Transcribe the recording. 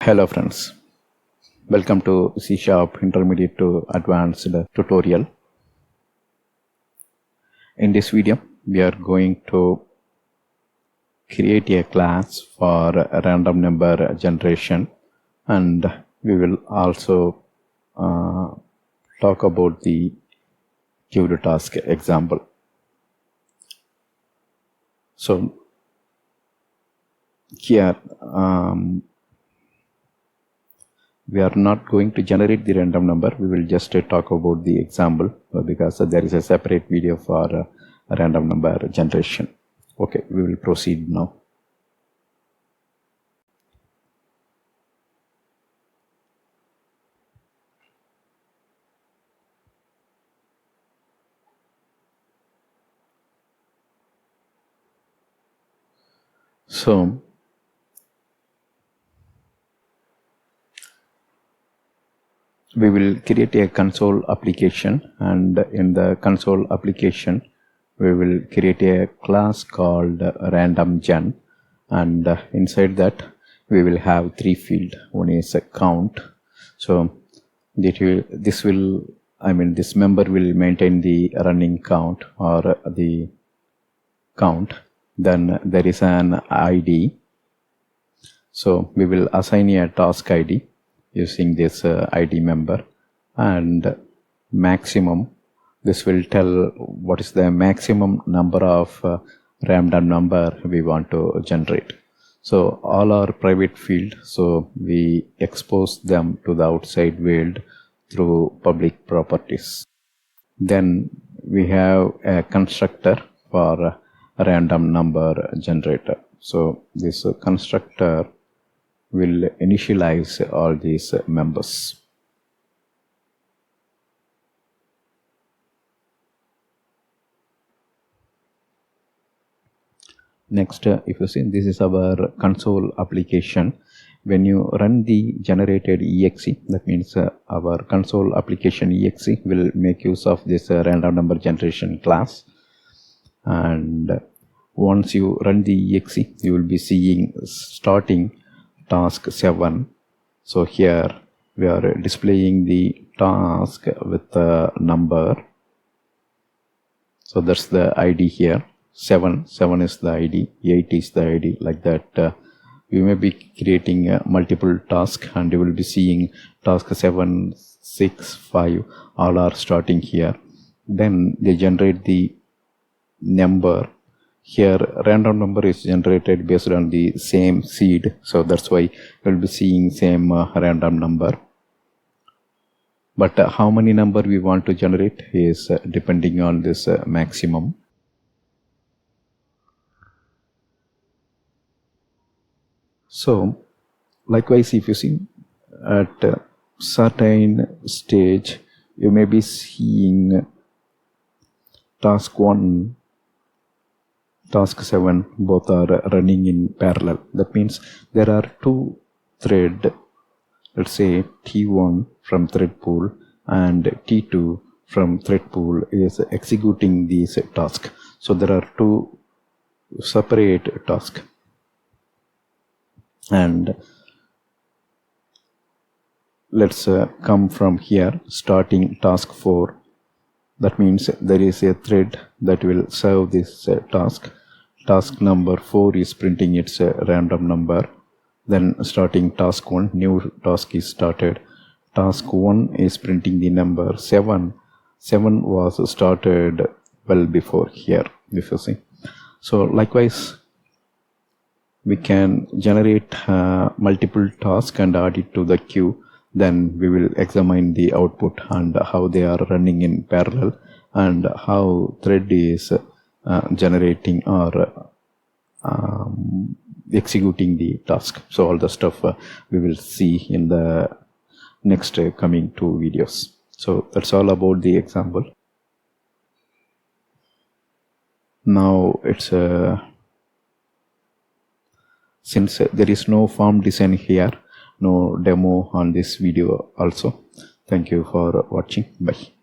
Hello friends, welcome to C# Intermediate to Advanced tutorial. In this video, we are going to create a class for random number generation, and we will also talk about the queued task example. So here we are not going to generate the random number. We will just talk about the example because there is a separate video for random number generation. Okay, we will proceed now. So we will create a console application, and in the console application we will create a class called randomGen, and inside that we will have three fields. One is a count. So this member will maintain the running count or the count. Then there is an ID. So we will assign a task ID using this ID member, and maximum, this will tell what is the maximum number of random number we want to generate. So all are private field, so we expose them to the outside world through public properties. Then we have a constructor for a random number generator. So this constructor will initialize all these members. Next, if you see, this is our console application. When you run the generated exe, that means our console application exe will make use of this random number generation class. And once you run the exe, you will be seeing starting task 7. So here we are displaying the task with the number. So that's the ID here. 7 is the ID, 8 is the ID, like that. You may be creating multiple tasks, and you will be seeing task 7, 6, 5 all are starting here. Then they generate the number. Here random number is generated based on the same seed, so that's why we'll be seeing same random number. But how many number we want to generate is depending on this maximum. So likewise, if you see at a certain stage, you may be seeing task 1, task 7, both are running in parallel. That means there are two threads, let's say T1 from ThreadPool and T2 from ThreadPool is executing these tasks. So there are two separate tasks. And let's come from here, starting task 4. That means there is a thread that will serve this task. Task number 4 is printing its random number. Then starting task 1, new task is started. Task 1 is printing the number 7. 7 was started well before here, if you see. So likewise, we can generate multiple tasks and add it to the queue. Then we will examine the output and how they are running in parallel, and how thread is generating or executing the task. So all the stuff we will see in the next coming two videos. So that's all about the example. Now it's since there is no form design here, no demo on this video also. Thank you for watching. Bye.